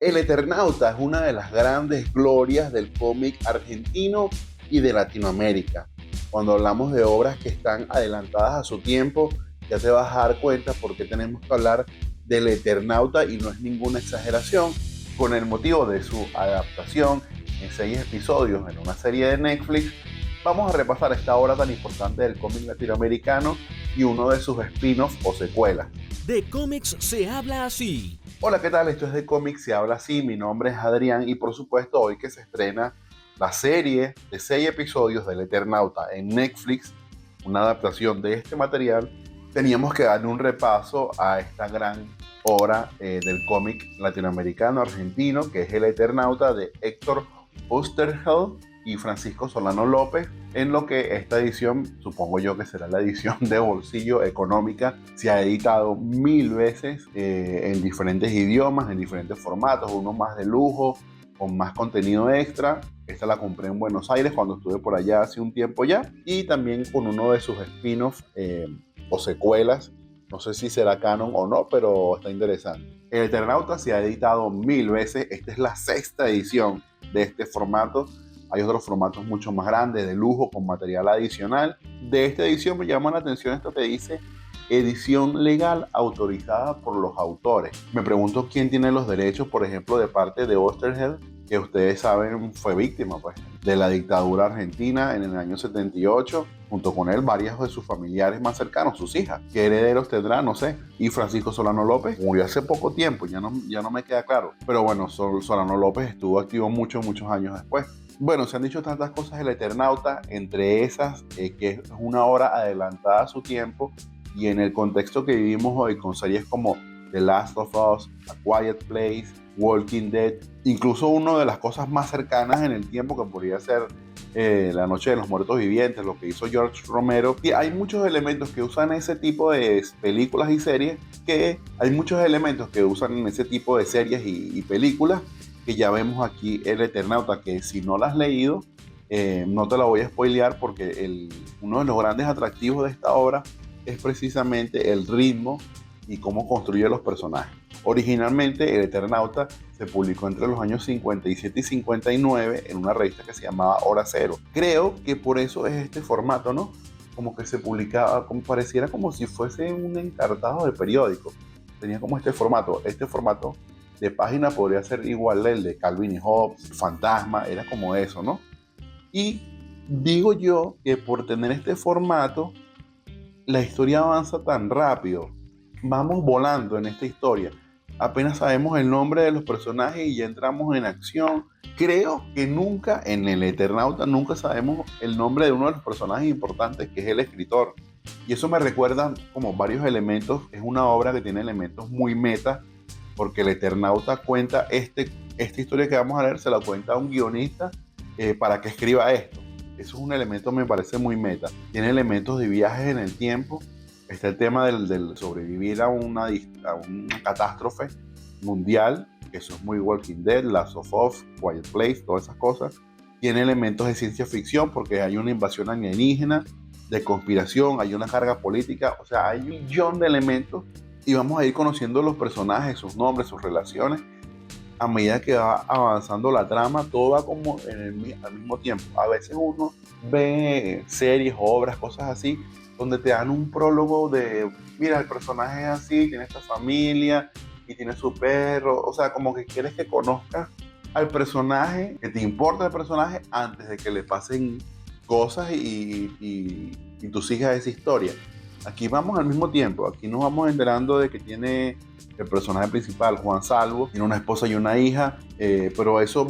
El Eternauta es una de las grandes glorias del cómic argentino y de Latinoamérica. Cuando hablamos de obras que están adelantadas a su tiempo, ya te vas a dar cuenta por qué tenemos que hablar del Eternauta y no es ninguna exageración, con el motivo de su adaptación en 6 episodios en una serie de Netflix. Vamos a repasar esta obra tan importante del cómic latinoamericano y uno de sus spin-offs o secuelas. De cómics se habla así. Hola, ¿qué tal? Esto es de Cómics Se Habla Así. Mi nombre es Adrián y por supuesto hoy que se estrena la serie de 6 episodios del Eternauta en Netflix, una adaptación de este material, teníamos que darle un repaso a esta gran obra del cómic latinoamericano argentino que es El Eternauta de Héctor Oesterheld y Francisco Solano López, en lo que esta edición, supongo yo que será la edición de bolsillo económica, se ha editado 1000 veces en diferentes idiomas, en diferentes formatos, uno más de lujo, con más contenido extra. Esta la compré en Buenos Aires cuando estuve por allá hace un tiempo ya, y también con uno de sus spin-offs o secuelas. No sé si será canon o no, pero está interesante. El Eternauta se ha editado 1000 veces. Esta es la 6ª edición de este formato. Hay otros formatos mucho más grandes, de lujo, con material adicional. De esta edición me llama la atención esto que dice edición legal autorizada por los autores. Me pregunto quién tiene los derechos, por ejemplo, de parte de Oesterheld, que ustedes saben fue víctima pues, de la dictadura argentina en el año 78. Junto con él, varios de sus familiares más cercanos, sus hijas. ¿Qué herederos tendrá? No sé. Y Francisco Solano López murió hace poco tiempo, ya no me queda claro. Pero bueno, Solano López estuvo activo muchos años después. Bueno, se han dicho tantas cosas del Eternauta, entre esas que es una obra adelantada a su tiempo y en el contexto que vivimos hoy con series como The Last of Us, A Quiet Place, Walking Dead, incluso una de las cosas más cercanas en el tiempo que podría ser La Noche de los Muertos Vivientes, lo que hizo George Romero. Y hay muchos elementos que usan ese tipo de películas y series, hay muchos elementos que usan en ese tipo de series y películas que ya vemos aquí El Eternauta, que si no la has leído, no te la voy a spoilear porque uno de los grandes atractivos de esta obra es precisamente el ritmo y cómo construye los personajes. Originalmente El Eternauta se publicó entre los años 57 y 59 en una revista que se llamaba Hora Cero. Creo que por eso es este formato, ¿no? Como que se publicaba, como pareciera como si fuese un encartado de periódico. Tenía como este formato de página podría ser igual el de Calvin y Hobbes, Fantasma, era como eso, ¿no? Y digo yo que por tener este formato, la historia avanza tan rápido, vamos volando en esta historia. Apenas sabemos el nombre de los personajes y ya entramos en acción. Creo que nunca, en el Eternauta, nunca sabemos el nombre de uno de los personajes importantes, que es el escritor. Y eso me recuerda como varios elementos. Es una obra que tiene elementos muy meta, porque el Eternauta cuenta esta historia que vamos a leer, se la cuenta a un guionista para que escriba esto. Eso es un elemento, me parece muy meta. Tiene elementos de viajes en el tiempo. Está el tema del sobrevivir a una catástrofe mundial, que eso es muy Walking Dead, Last of Us, Quiet Place, todas esas cosas. Tiene elementos de ciencia ficción porque hay una invasión alienígena, de conspiración, hay una carga política, o sea, hay un millón de elementos y vamos a ir conociendo los personajes, sus nombres, sus relaciones a medida que va avanzando la trama. Todo va como al mismo tiempo. A veces uno ve series, obras, cosas así, donde te dan un prólogo de, mira, el personaje es así, tiene esta familia y tiene su perro, o sea, como que quieres que conozcas al personaje, que te importa el personaje antes de que le pasen cosas y tú sigas esa historia. Aquí vamos al mismo tiempo, aquí nos vamos enterando de que tiene el personaje principal, Juan Salvo, tiene una esposa y una hija, pero esa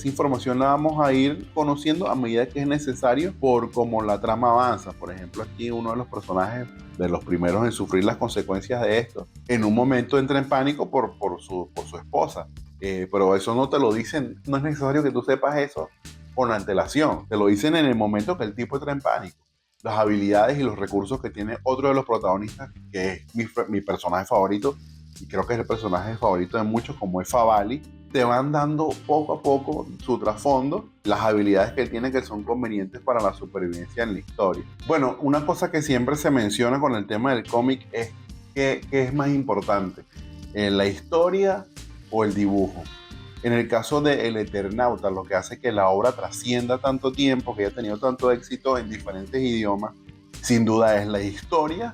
información la vamos a ir conociendo a medida que es necesario por cómo la trama avanza. Por ejemplo, aquí uno de los personajes, de los primeros en sufrir las consecuencias de esto, en un momento entra en pánico por su esposa, pero eso no te lo dicen, no es necesario que tú sepas eso con antelación, te lo dicen en el momento que el tipo entra en pánico. Las habilidades y los recursos que tiene otro de los protagonistas, que es mi personaje favorito, y creo que es el personaje favorito de muchos, como es Favali, te van dando poco a poco su trasfondo, las habilidades que él tiene que son convenientes para la supervivencia en la historia. Bueno, una cosa que siempre se menciona con el tema del cómic es que es más importante, la historia o el dibujo. En el caso de El Eternauta, lo que hace que la obra trascienda tanto tiempo, que haya tenido tanto éxito en diferentes idiomas, sin duda es la historia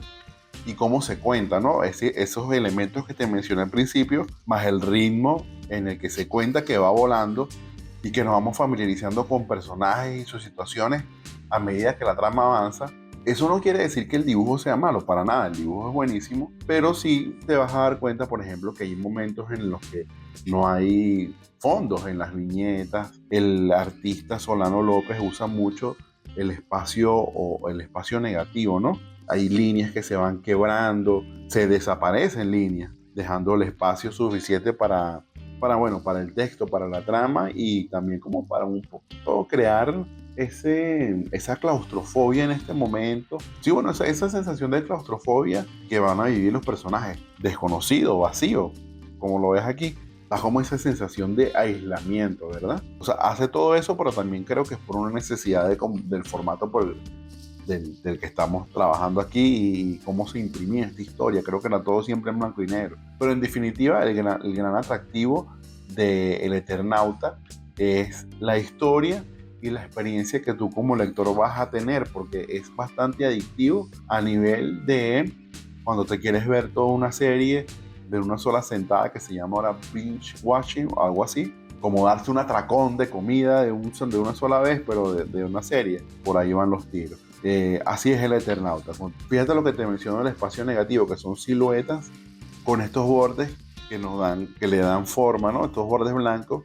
y cómo se cuenta, ¿no? Esos elementos que te mencioné al principio, más el ritmo en el que se cuenta, que va volando y que nos vamos familiarizando con personajes y sus situaciones a medida que la trama avanza. Eso no quiere decir que el dibujo sea malo, para nada, el dibujo es buenísimo, pero sí te vas a dar cuenta, por ejemplo, que hay momentos en los que no hay fondos en las viñetas. El artista Solano López usa mucho el espacio o el espacio negativo, ¿no? Hay líneas que se van quebrando, se desaparecen líneas, dejando el espacio suficiente para el texto, para la trama y también como para un poquito crear esa claustrofobia en este momento. Sí, bueno, esa sensación de claustrofobia que van a vivir los personajes, desconocido, vacío, como lo ves aquí. Da como esa sensación de aislamiento, ¿verdad? O sea, hace todo eso, pero también creo que es por una necesidad del formato del que estamos trabajando aquí y cómo se imprimía esta historia. Creo que era todo siempre en blanco y negro. Pero en definitiva, el gran atractivo de El Eternauta es la historia y la experiencia que tú como lector vas a tener, porque es bastante adictivo a nivel de cuando te quieres ver toda una serie de una sola sentada, que se llama ahora binge watching o algo así, como darse un atracón de comida de una sola vez, pero de una serie. Por ahí van los tiros. Así es El Eternauta. Fíjate lo que te menciono del espacio negativo, que son siluetas con estos bordes que le dan forma, ¿no? Estos bordes blancos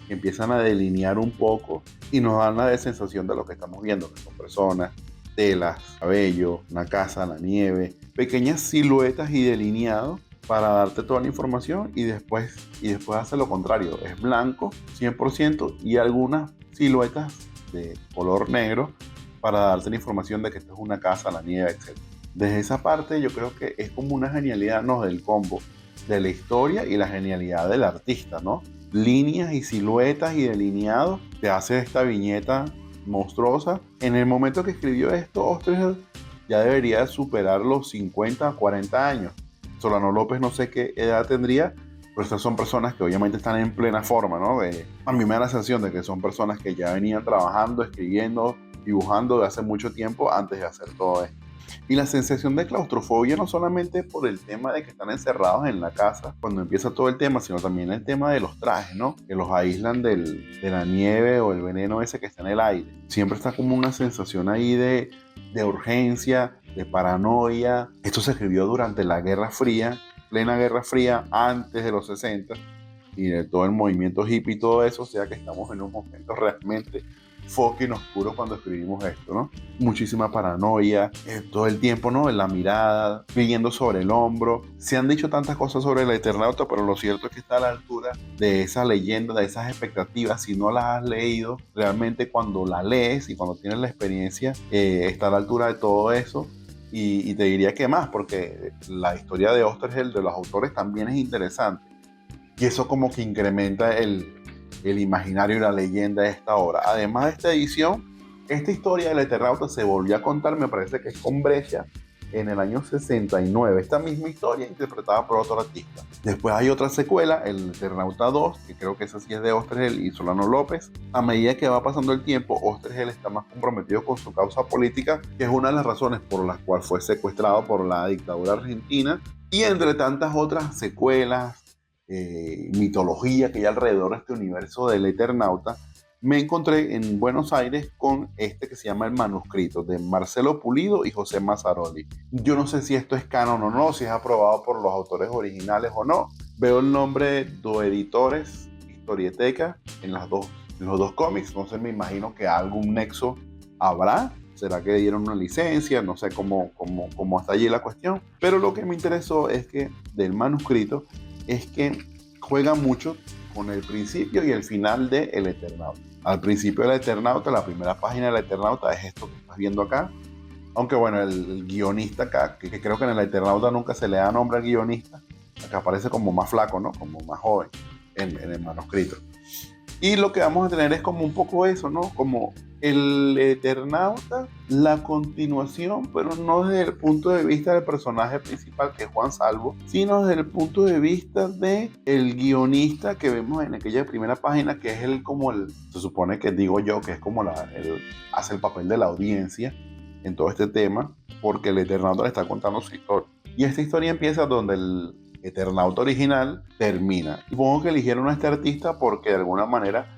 que empiezan a delinear un poco y nos dan la sensación de lo que estamos viendo, que son personas, telas, cabello, una casa, la nieve, pequeñas siluetas y delineados para darte toda la información y después hace lo contrario, es blanco 100% y algunas siluetas de color negro para darte la información de que esto es una casa, la nieve, etc. Desde esa parte yo creo que es como una genialidad, ¿no? Del combo de la historia y la genialidad del artista, ¿no? Líneas y siluetas y delineados te hace esta viñeta monstruosa. En el momento que escribió esto, Oesterheld ya debería superar los 50, 40 años. Solano López no sé qué edad tendría, pero estas son personas que obviamente están en plena forma, ¿no? A mí me da la sensación de que son personas que ya venían trabajando, escribiendo, dibujando de hace mucho tiempo antes de hacer todo esto. Y la sensación de claustrofobia no solamente por el tema de que están encerrados en la casa cuando empieza todo el tema, sino también el tema de los trajes, ¿no? Que los aíslan de la nieve o el veneno ese que está en el aire. Siempre está como una sensación ahí de urgencia, de paranoia. Esto se escribió durante la Guerra Fría, plena Guerra Fría, antes de los 60 y de todo el movimiento hippie y todo eso, o sea que estamos en un momento realmente fucking oscuro cuando escribimos esto, ¿no? Muchísima paranoia, todo el tiempo, ¿no? En la mirada, viendo sobre el hombro. Se han dicho tantas cosas sobre El Eternauta, pero lo cierto es que está a la altura de esa leyenda, de esas expectativas. Si no las has leído, realmente cuando la lees y cuando tienes la experiencia, está a la altura de todo eso. Y te diría que más, porque la historia de Oesterheld, de los autores, también es interesante. Y eso como que incrementa el imaginario y la leyenda de esta obra. Además de esta edición, esta historia del Eternauta se volvió a contar, me parece que es con Brescia, en el año 69. Esta misma historia interpretada por otro artista. Después hay otra secuela, El Eternauta 2, que creo que esa sí es de Oesterheld y Solano López. A medida que va pasando el tiempo, Oesterheld está más comprometido con su causa política, que es una de las razones por las cuales fue secuestrado por la dictadura argentina. Y entre tantas otras secuelas, mitología que hay alrededor de este universo del Eternauta, me encontré en Buenos Aires con este que se llama El Manuscrito, de Marcelo Pulido y José Mazzaroli. Yo no sé si esto es canon o no, si es aprobado por los autores originales o no. Veo el nombre Do Editores Historieteca en los dos cómics, entonces me imagino que algún nexo habrá. ¿Será que dieron una licencia? No sé cómo está allí la cuestión. Pero lo que me interesó es que del manuscrito es que juega mucho con el principio y el final de El Eternauta. Al principio del Eternauta, la primera página del Eternauta es esto que estás viendo acá. Aunque bueno, el guionista acá, que creo que en El Eternauta nunca se le da nombre al guionista, acá aparece como más flaco, ¿no? Como más joven en el manuscrito. Y lo que vamos a tener es como un poco eso, ¿no? Como El Eternauta, la continuación, pero no desde el punto de vista del personaje principal, que es Juan Salvo, sino desde el punto de vista de el guionista que vemos en aquella primera página, que es se supone que digo yo, que es como hace el papel de la audiencia en todo este tema, porque el Eternauta le está contando su historia. Y esta historia empieza donde el Eternauta original termina. Supongo que eligieron a este artista porque de alguna manera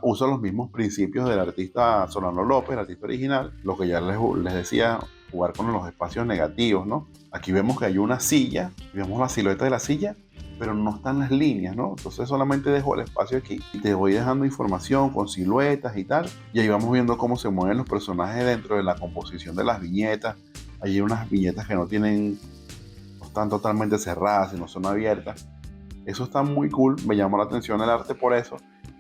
usa los mismos principios del artista Solano López, el artista original, lo que ya les decía, jugar con los espacios negativos, ¿no? Aquí vemos que hay una silla, vemos la silueta de la silla, pero no están las líneas, ¿no? Entonces solamente dejo el espacio aquí y te voy dejando información con siluetas y tal, y ahí vamos viendo cómo se mueven los personajes dentro de la composición de las viñetas. Hay unas viñetas que no están totalmente cerradas, sino son abiertas. Eso está muy cool, me llamó la atención el arte por eso.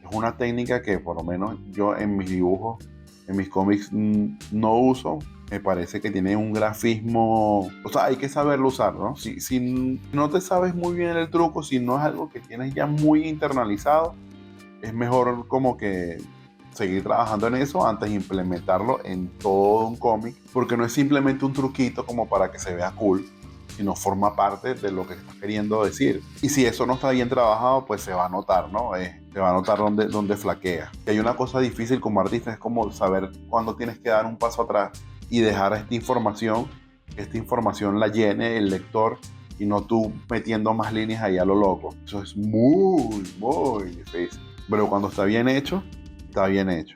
Es una técnica que por lo menos yo en mis dibujos, en mis cómics no uso. Me parece que tiene un grafismo, o sea, hay que saberlo usar, ¿no? Si no te sabes muy bien el truco, si no es algo que tienes ya muy internalizado, es mejor como que seguir trabajando en eso antes de implementarlo en todo un cómic, porque no es simplemente un truquito como para que se vea cool, sino forma parte de lo que estás queriendo decir. Y si eso no está bien trabajado, pues se va a notar, ¿no? Se va a notar donde flaquea. Y hay una cosa difícil como artista, es como saber cuándo tienes que dar un paso atrás y dejar que esta información la llene el lector y no tú metiendo más líneas ahí a lo loco. Eso es muy difícil. Pero cuando está bien hecho, está bien hecho.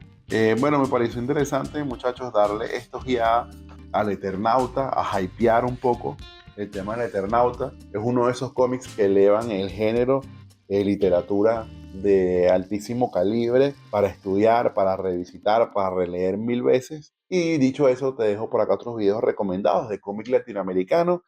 Bueno, me pareció interesante, muchachos, darle estos ya al Eternauta, a hypear un poco el tema del Eternauta. Es uno de esos cómics que elevan el género de literatura de altísimo calibre para estudiar, para revisitar, para releer 1000 veces. Y dicho eso, te dejo por acá otros videos recomendados de cómic latinoamericano